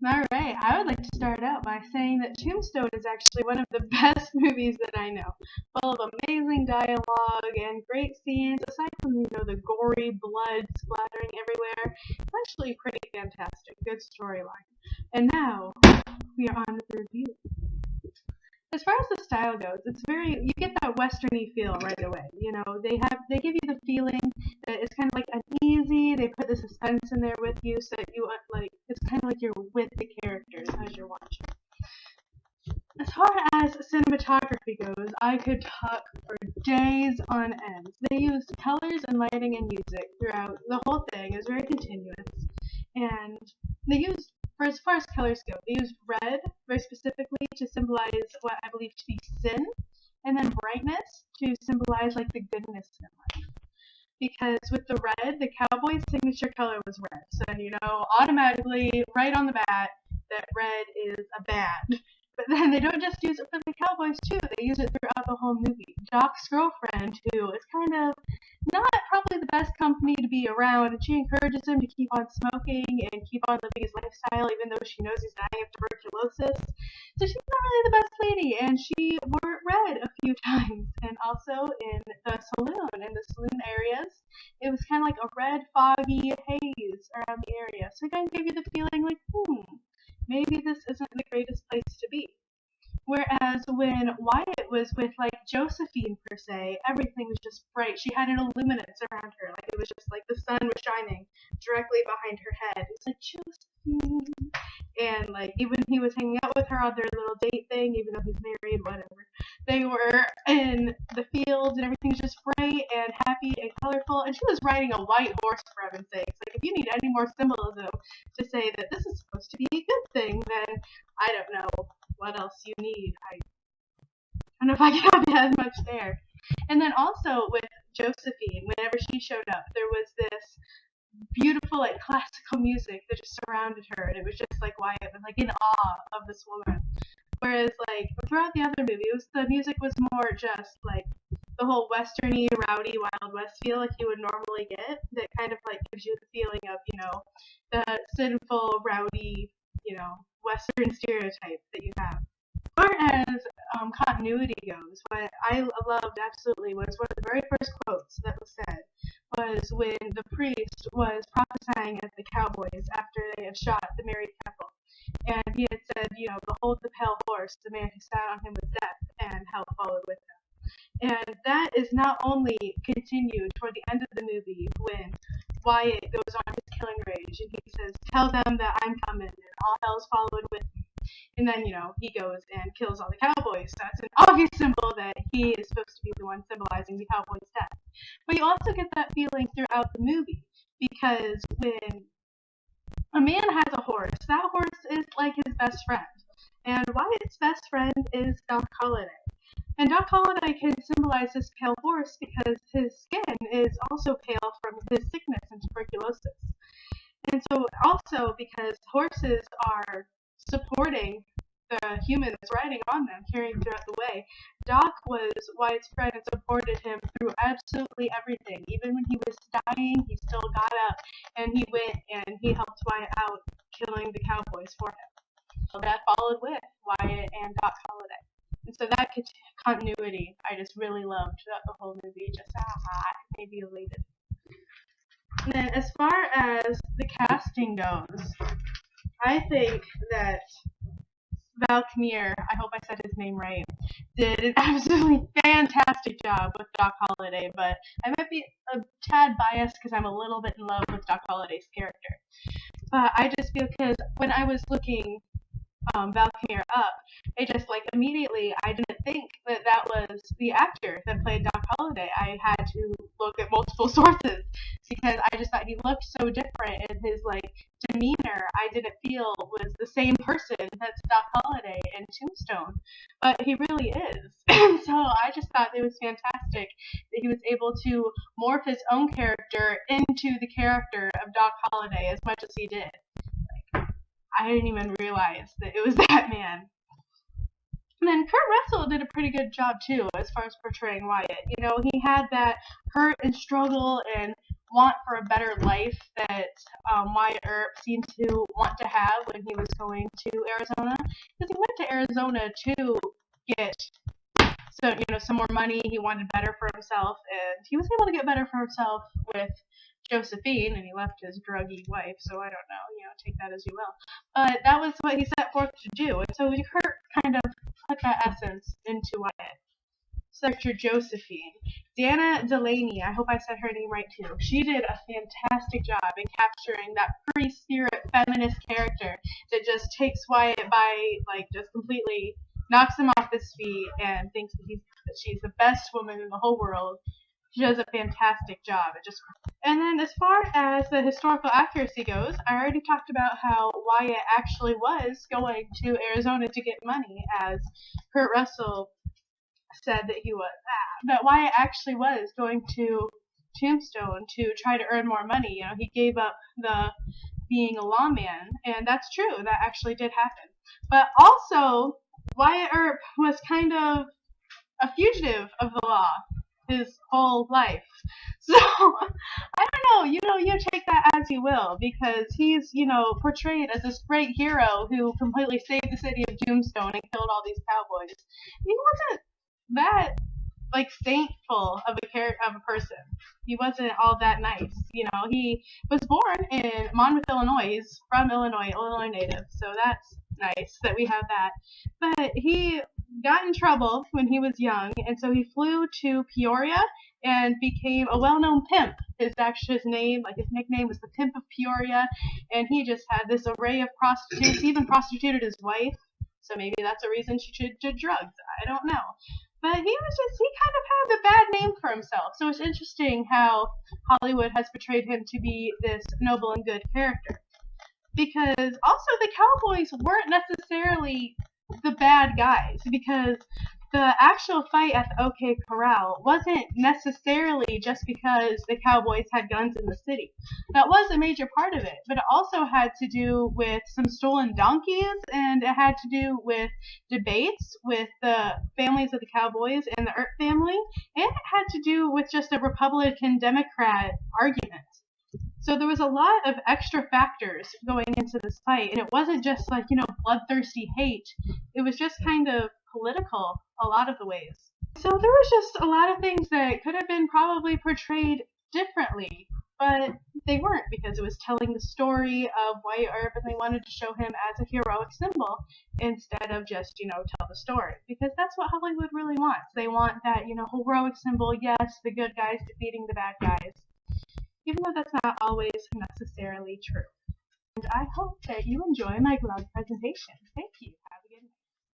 All right, I would like to start out by saying that Tombstone is actually one of the best movies that I know. Full of amazing dialogue and great scenes, aside from, the gory blood splattering everywhere. It's actually pretty fantastic. Good storyline. And now, we are on with the review. As far as the style goes, it's very you get that westerny feel right away. They give you the feeling that it's kind of like uneasy. They put the suspense in there with you, so that you like it's kind of like you're with the characters as you're watching. As far as cinematography goes, I could talk for days on end. They used colors and lighting and music throughout the whole thing. It was very continuous, and they used, for as far as colors go, they used red very specifically to symbolize what I believe to be sin, and then brightness to symbolize like the goodness in life. Because with the red, the Cowboys' signature color was red, so then automatically right on the bat that red is a bad. But then they don't just use it for the Cowboys too; they use it throughout the whole movie. Doc's girlfriend, who is kind of not probably the best company to be around, and she encourages him to keep on smoking and keep on living his lifestyle, even though she knows he's dying of tuberculosis. So she's not really the best lady, and she wore red a few times. And also in the saloon areas, it was kind of like a red, foggy haze around the area. So it kind of gave you the feeling like, maybe this isn't the greatest place to be. Whereas when Wyatt was with like Josephine per se, everything was just bright. She had an illuminance around her, like it was just like the sun was shining directly behind her head. It's like Josephine, and like even he was hanging out with her on their little date thing, even though he's married, whatever. They were in the fields and everything was just bright and happy and colorful. And she was riding a white horse, for heaven's sakes. Like if you need any more symbolism to say that this is supposed to be a good thing, then I don't know what else you need. I don't know if I can have that much there. And then also with Josephine, whenever she showed up, there was this beautiful like classical music that just surrounded her, and it was just like Wyatt was like in awe of this woman. Whereas like throughout the other movies, the music was more just like the whole westerny, rowdy, Wild West feel like you would normally get. That kind of like gives you the feeling of the sinful, rowdy, Western stereotype that you have. As far as continuity goes, what I loved absolutely was one of the very first quotes that was said was when the priest was prophesying at the Cowboys after they had shot the married couple. And he had said, behold the pale horse, the man who sat on him was death, and hell followed with him. And that is not only continued toward the end of the movie when Wyatt goes on his killing rage and he says, tell them that I'm coming and all hell's followed with me. And then, he goes and kills all the cowboys. So that's an obvious symbol that he is supposed to be the one symbolizing the cowboys' death. But you also get that feeling throughout the movie because when a man has a horse, that horse is like his best friend. And Wyatt's best friend is Doc Holliday. And Doc Holliday can symbolize this pale horse because his skin is also pale from his sickness and tuberculosis. And so also because horses are supporting the human that's riding on them, carrying throughout the way, Doc was Wyatt's friend and supported him through absolutely everything. Even when he was dying, he still got up and he went and he helped Wyatt out, killing the cowboys for him. So that followed with Wyatt and Doc Holliday. And so that continuity I just really loved throughout the whole movie. Just made me elated. And then as far as the casting goes, I think that Val Kilmer, I hope I said his name right, did an absolutely fantastic job with Doc Holliday, but I might be a tad biased because I'm a little bit in love with Doc Holliday's character. But I just feel because when I was looking Val Kilmer up, it just like immediately I didn't think that was the actor that played Doc Holliday. I had to look at multiple sources because I just thought he looked so different and his like demeanor I didn't feel was the same person that's Doc Holliday in Tombstone, but he really is. And so I just thought it was fantastic that he was able to morph his own character into the character of Doc Holliday as much as he did. I didn't even realize that it was that man. And then Kurt Russell did a pretty good job too as far as portraying Wyatt. He had that hurt and struggle and want for a better life that Wyatt Earp seemed to want to have when he was going to Arizona, because he went to Arizona to get some more money. He wanted better for himself, and he was able to get better for himself with Josephine, and he left his druggy wife. So I don't know, take that as you will. But that was what he set forth to do, and so Kurt kind of put that essence into Wyatt. Searcher Josephine. Dana Delaney, I hope I said her name right too. She did a fantastic job in capturing that free spirit feminist character that just takes Wyatt by, just completely knocks him off his feet and thinks that she's the best woman in the whole world. She does a fantastic job. And then as far as the historical accuracy goes, I already talked about how Wyatt actually was going to Arizona to get money, as Kurt Russell said that he was. But Wyatt actually was going to Tombstone to try to earn more money. He gave up the being a lawman, and that's true. That actually did happen. But also, Wyatt Earp was kind of a fugitive of the law his whole life. So, I don't know, you take that as you will, because he's, portrayed as this great hero who completely saved the city of Tombstone and killed all these cowboys. He wasn't that saintful of a person. He wasn't all that nice. He was born in Monmouth, Illinois. He's from Illinois native. So that's nice that we have that. But he got in trouble when he was young, and so he flew to Peoria and became a well-known pimp. His name, his nickname was the Pimp of Peoria, and he just had this array of prostitutes. He even prostituted his wife. So maybe that's a reason she did drugs. I don't know. But he kind of had a bad name for himself. So it's interesting how Hollywood has portrayed him to be this noble and good character. Because also the cowboys weren't necessarily the bad guys, because the actual fight at the OK Corral wasn't necessarily just because the cowboys had guns in the city. That was a major part of it, but it also had to do with some stolen donkeys, and it had to do with debates with the families of the cowboys and the Earp family, and it had to do with just a Republican-Democrat argument. So there was a lot of extra factors going into this fight, and it wasn't just bloodthirsty hate. It was just kind of political a lot of the ways. So there was just a lot of things that could have been probably portrayed differently, but they weren't, because it was telling the story of Wyatt Earp, and they wanted to show him as a heroic symbol instead of just, tell the story. Because that's what Hollywood really wants. They want that, heroic symbol, yes, the good guys defeating the bad guys. Even though that's not always necessarily true. And I hope that you enjoy my blog presentation. Thank you.